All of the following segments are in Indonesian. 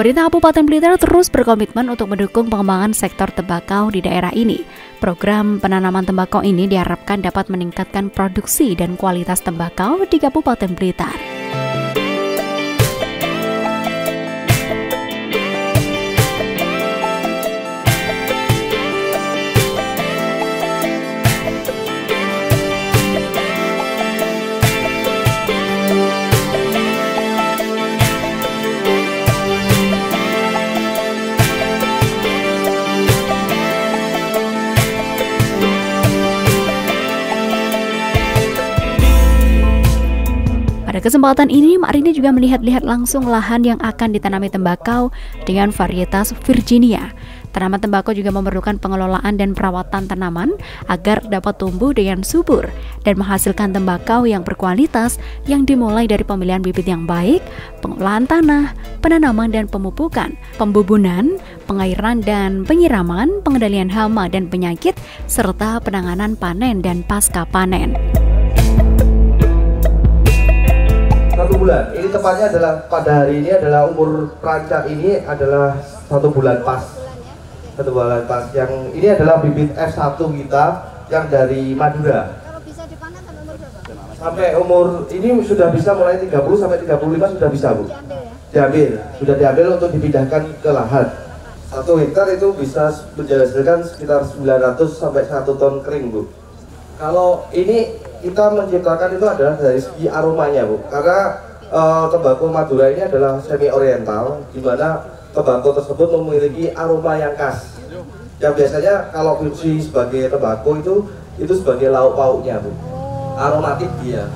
Pemerintah Kabupaten Blitar terus berkomitmen untuk mendukung pengembangan sektor tembakau di daerah ini. Program penanaman tembakau ini diharapkan dapat meningkatkan produksi dan kualitas tembakau di Kabupaten Blitar. Pada kesempatan ini, Mak Rini juga melihat-lihat langsung lahan yang akan ditanami tembakau dengan varietas Virginia. Tanaman tembakau juga memerlukan pengelolaan dan perawatan tanaman agar dapat tumbuh dengan subur dan menghasilkan tembakau yang berkualitas yang dimulai dari pemilihan bibit yang baik, pengolahan tanah, penanaman dan pemupukan, pembubunan, pengairan dan penyiraman, pengendalian hama dan penyakit, serta penanganan panen dan pasca panen. 1 bulan, ini tepatnya adalah pada hari ini adalah umur rancak ini adalah 1 bulan pas. 1 bulan pas. Yang ini adalah bibit F1 kita yang dari Madura. Kalau bisa dipanen sampai umur berapa? Sampai umur ini sudah bisa mulai 30 sampai 35 sudah bisa, Bu. Diambil, sudah diambil untuk dipindahkan ke lahan. 1 hektar itu bisa menghasilkan sekitar 900 sampai 1 ton kering, Bu. Kalau ini kita menciptakan itu adalah dari segi aromanya, Bu, karena tembakau Madura ini adalah semi oriental, di mana tembakau tersebut memiliki aroma yang khas. Yang biasanya kalau fungsi sebagai tembakau itu sebagai lauk pauknya, Bu. Aromatik dia.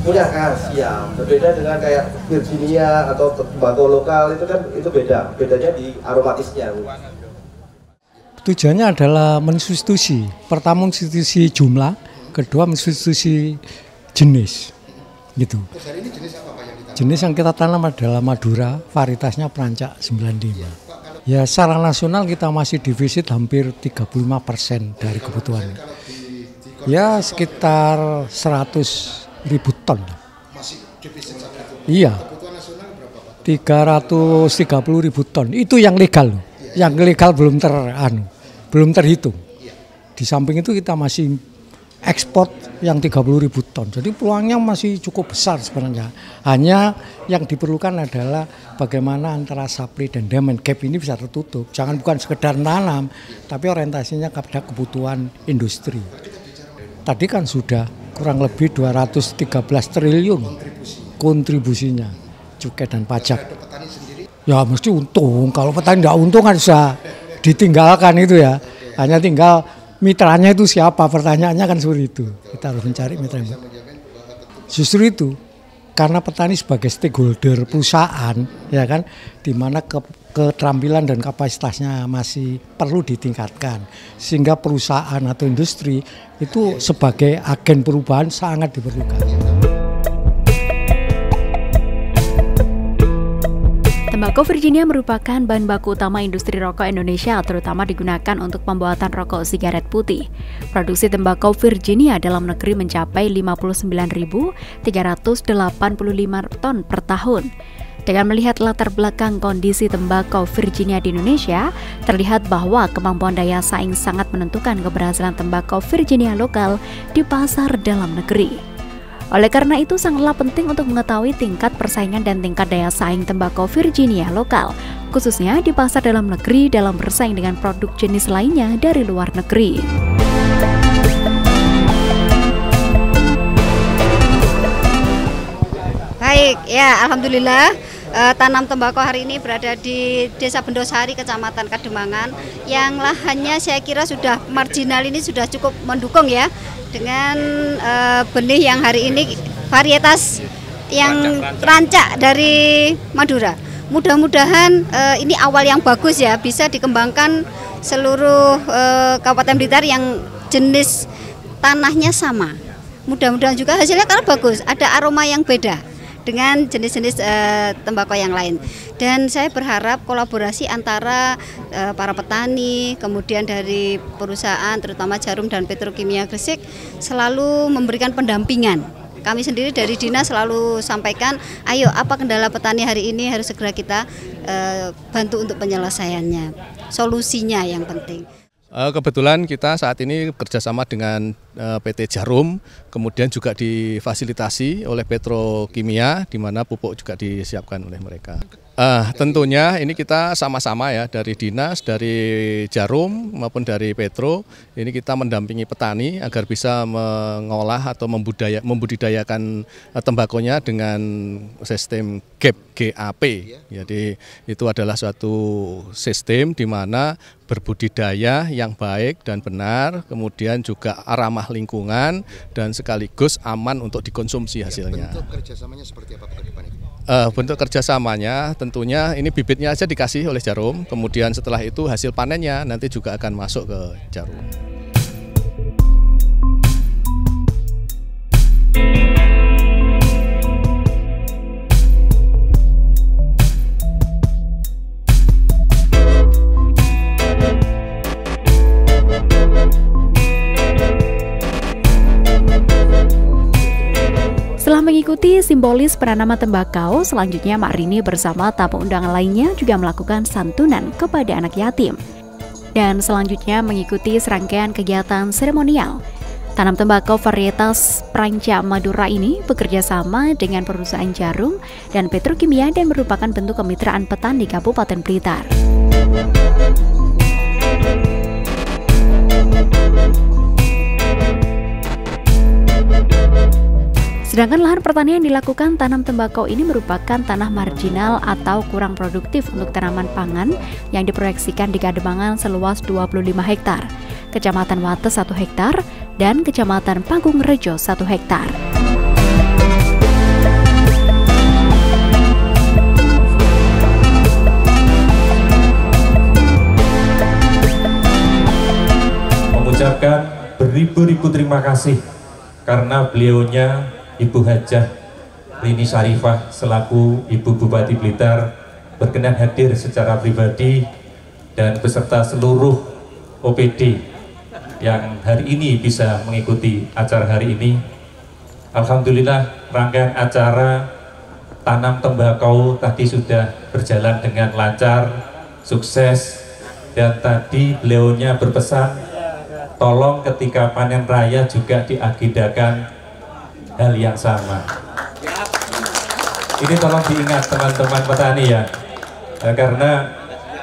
Punya khas, ya. Berbeda dengan kayak Virginia atau tembakau lokal itu kan itu beda. Bedanya di aromatisnya, Bu. Tujuannya adalah mensubstitusi, pertama mensubstitusi jumlah, kedua mensubstitusi jenis, gitu. Terus hari ini jenis apa Pak yang ditanam? Jenis yang kita tanam adalah Madura, varietasnya Perancak 95. Ya, secara nasional kita masih defisit hampir 35% dari kebutuhan. Ya, sekitar 100.000 ton. Masih defisit saat itu? Iya. Kebutuhan nasional berapa Pak? 330.000 ton. Itu yang legal loh. Yang legal belum terhitung. Di samping itu kita masih ekspor yang 30.000 ton. Jadi peluangnya masih cukup besar sebenarnya. Hanya yang diperlukan adalah bagaimana antara supply dan demand gap ini bisa tertutup. Jangan bukan sekedar nanam, tapi orientasinya kepada kebutuhan industri. Tadi kan sudah kurang lebih 213 triliun kontribusinya, cukai dan pajak. Ya mesti untung, kalau petani tidak untung kan bisa ditinggalkan itu ya. Hanya tinggal mitranya itu siapa, pertanyaannya kan seperti itu. Kita harus mencari mitra. Justru itu, karena petani sebagai stakeholder perusahaan, ya kan, di mana keterampilan dan kapasitasnya masih perlu ditingkatkan. Sehingga perusahaan atau industri itu sebagai agen perubahan sangat diperlukan. Tembakau Virginia merupakan bahan baku utama industri rokok Indonesia, terutama digunakan untuk pembuatan rokok sigaret putih. Produksi tembakau Virginia dalam negeri mencapai 59.385 ton per tahun. Dengan melihat latar belakang kondisi tembakau Virginia di Indonesia, terlihat bahwa kemampuan daya saing sangat menentukan keberhasilan tembakau Virginia lokal di pasar dalam negeri. Oleh karena itu, sangatlah penting untuk mengetahui tingkat persaingan dan tingkat daya saing tembakau Virginia lokal, khususnya di pasar dalam negeri dalam bersaing dengan produk jenis lainnya dari luar negeri. Baik, ya alhamdulillah tanam tembakau hari ini berada di Desa Bendosari, Kecamatan Kademangan, yang lahannya saya kira sudah marginal ini sudah cukup mendukung ya, dengan benih yang hari ini varietas yang rancak dari Madura. Mudah-mudahan ini awal yang bagus ya, bisa dikembangkan seluruh Kabupaten Blitar yang jenis tanahnya sama. Mudah-mudahan juga hasilnya karena bagus, ada aroma yang beda dengan jenis-jenis tembakau yang lain. Dan saya berharap kolaborasi antara para petani, kemudian dari perusahaan terutama Jarum dan Petrokimia Gresik selalu memberikan pendampingan kami sendiri dari Dinas selalu sampaikan, ayo apa kendala petani hari ini harus segera kita bantu untuk penyelesaiannya, solusinya yang penting. Kebetulan kita saat ini bekerjasama dengan PT Djarum, kemudian juga difasilitasi oleh Petrokimia, di mana pupuk juga disiapkan oleh mereka. Tentunya ini kita sama-sama ya, dari Dinas, dari Djarum maupun dari Petro, ini kita mendampingi petani agar bisa mengolah atau membudidayakan tembakonya dengan sistem GAP. Jadi itu adalah suatu sistem di mana berbudidaya yang baik dan benar, kemudian juga ramah lingkungan dan sekaligus aman untuk dikonsumsi hasilnya. Bentuk kerjasamanya seperti apa ke depan ini? Bentuk kerjasamanya tentunya ini bibitnya aja dikasih oleh Djarum, kemudian setelah itu hasil panennya nanti juga akan masuk ke Djarum. Setelah mengikuti simbolis penanaman tembakau, selanjutnya Mak Rini bersama tamu undangan lainnya juga melakukan santunan kepada anak yatim. Dan selanjutnya mengikuti serangkaian kegiatan seremonial. Tanam tembakau varietas Pranca Madura ini bekerja sama dengan perusahaan Djarum dan Petrokimia dan merupakan bentuk kemitraan petani Kabupaten Blitar. Sedangkan lahan pertanian yang dilakukan tanam tembakau ini merupakan tanah marginal atau kurang produktif untuk tanaman pangan yang diproyeksikan di Kademangan seluas 25 hektar, Kecamatan Wates 1 hektar, dan Kecamatan Panggung Rejo 1 hektar. Mengucapkan beribu-ribu terima kasih karena beliaunya Ibu Hajah Rini Syarifah selaku Ibu Bupati Blitar berkenan hadir secara pribadi dan beserta seluruh OPD yang hari ini bisa mengikuti acara hari ini. Alhamdulillah rangkaian acara tanam tembakau tadi sudah berjalan dengan lancar, sukses, dan tadi beliaunya berpesan tolong ketika panen raya juga diagendakan hal yang sama. Ini tolong diingat teman-teman petani ya, karena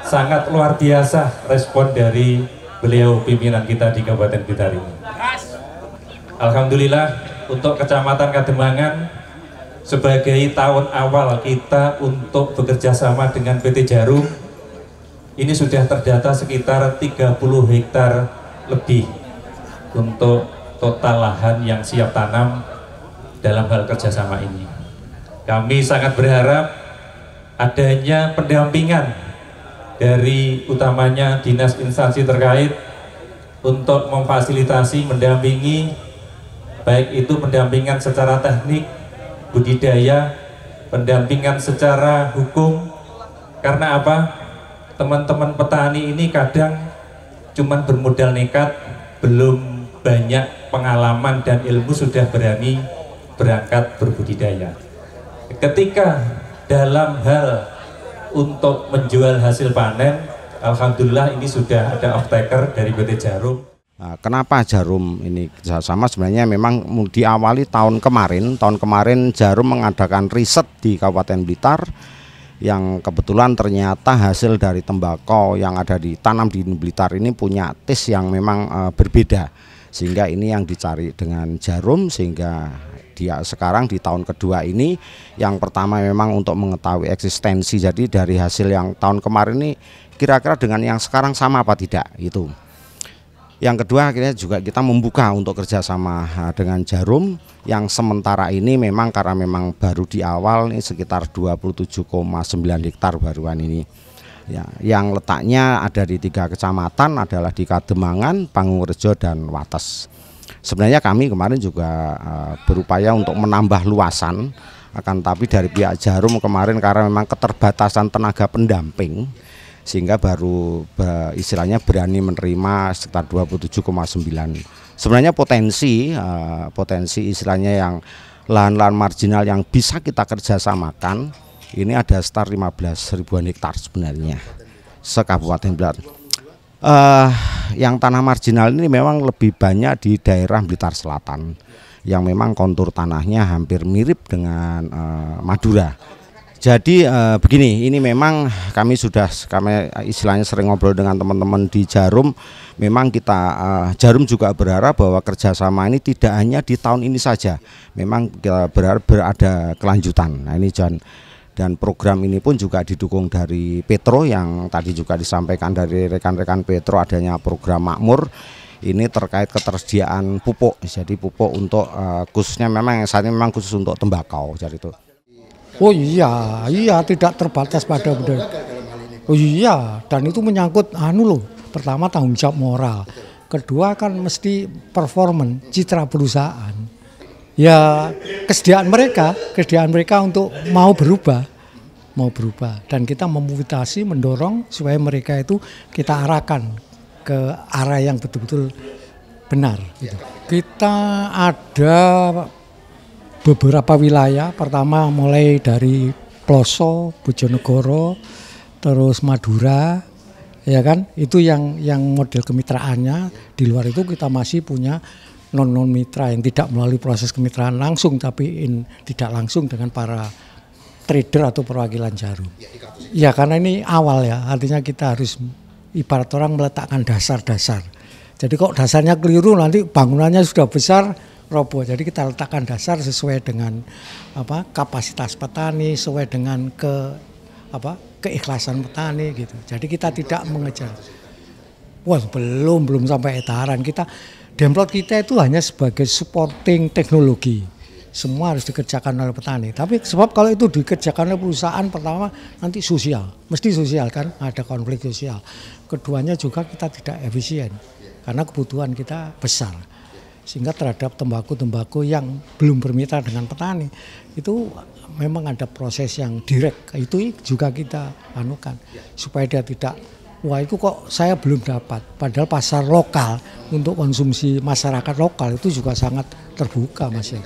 sangat luar biasa respon dari beliau pimpinan kita di Kabupaten Blitar ini. Alhamdulillah untuk Kecamatan Kademangan sebagai tahun awal kita untuk bekerja sama dengan PT Djarum, ini sudah terdata sekitar 30 hektar lebih untuk total lahan yang siap tanam dalam hal kerjasama ini. Kami sangat berharap adanya pendampingan dari utamanya dinas instansi terkait untuk memfasilitasi, mendampingi, baik itu pendampingan secara teknik, budidaya, pendampingan secara hukum. Karena apa? Teman-teman petani ini kadang cuman bermodal nekat, belum banyak pengalaman dan ilmu sudah berani berangkat berbudidaya. Ketika dalam hal untuk menjual hasil panen, alhamdulillah ini sudah ada off-taker dari PT Djarum. Nah, kenapa Djarum ini kerjasama? Sebenarnya memang diawali tahun kemarin Djarum mengadakan riset di Kabupaten Blitar yang kebetulan ternyata hasil dari tembakau yang ada ditanam di Blitar ini punya taste yang memang berbeda, sehingga ini yang dicari dengan Djarum, sehingga dia sekarang di tahun kedua ini yang pertama memang untuk mengetahui eksistensi, jadi dari hasil yang tahun kemarin ini kira-kira dengan yang sekarang sama apa tidak itu. Yang kedua akhirnya juga kita membuka untuk kerjasama dengan Djarum yang sementara ini memang karena memang baru di awal ini sekitar 27,9 hektar baruan ini ya, yang letaknya ada di 3 kecamatan adalah di Kademangan, Panggung Rejo, dan Wates. Sebenarnya kami kemarin juga berupaya untuk menambah luasan, akan tapi dari pihak Djarum kemarin karena memang keterbatasan tenaga pendamping sehingga baru istilahnya berani menerima sekitar 27,9. Sebenarnya potensi istilahnya yang lahan-lahan marginal yang bisa kita kerjasamakan ini ada sekitar 15 ribuan hektar sebenarnya se-Kabupaten Blitar. Yang tanah marginal ini memang lebih banyak di daerah Blitar Selatan yang memang kontur tanahnya hampir mirip dengan Madura. Jadi begini, ini memang kami istilahnya sering ngobrol dengan teman-teman di Djarum. Memang kita Djarum juga berharap bahwa kerjasama ini tidak hanya di tahun ini saja. Memang kita berharap ada kelanjutan. Nah ini dan program ini pun juga didukung dari Petro yang tadi juga disampaikan dari rekan-rekan Petro, adanya program makmur. Ini terkait ketersediaan pupuk. Jadi pupuk untuk khususnya memang saat ini memang khusus untuk tembakau. Jadi itu. Oh iya, tidak terbatas pada budaya. Oh iya, dan itu menyangkut pertama tanggung jawab moral, kedua kan mesti performan, citra perusahaan. Ya kesediaan mereka untuk mau berubah, dan kita memotivasi, mendorong supaya mereka itu kita arahkan ke arah yang betul-betul benar. Gitu. Kita ada beberapa wilayah, pertama mulai dari Ploso, Bojonegoro, terus Madura, ya kan, itu yang model kemitraannya. Di luar itu kita masih punya non mitra yang tidak melalui proses kemitraan langsung, tapi tidak langsung dengan para trader atau perwakilan Djarum. Ya karena ini awal ya, artinya kita harus ibarat orang meletakkan dasar-dasar. Jadi kok dasarnya keliru nanti bangunannya sudah besar roboh. Jadi kita letakkan dasar sesuai dengan kapasitas petani, sesuai dengan keikhlasan petani gitu. Jadi kita tidak mengejar. Wah, belum sampai etaran. Demplot kita itu hanya sebagai supporting teknologi. Semua harus dikerjakan oleh petani. Tapi sebab kalau itu dikerjakan oleh perusahaan, pertama nanti sosial. Mesti sosial kan, ada konflik sosial. Keduanya juga kita tidak efisien karena kebutuhan kita besar. Sehingga terhadap tembakau yang belum bermitra dengan petani itu memang ada proses yang direct, itu juga kita anukan supaya dia tidak, wah itu kok saya belum dapat, padahal pasar lokal untuk konsumsi masyarakat lokal itu juga sangat terbuka Mas ya.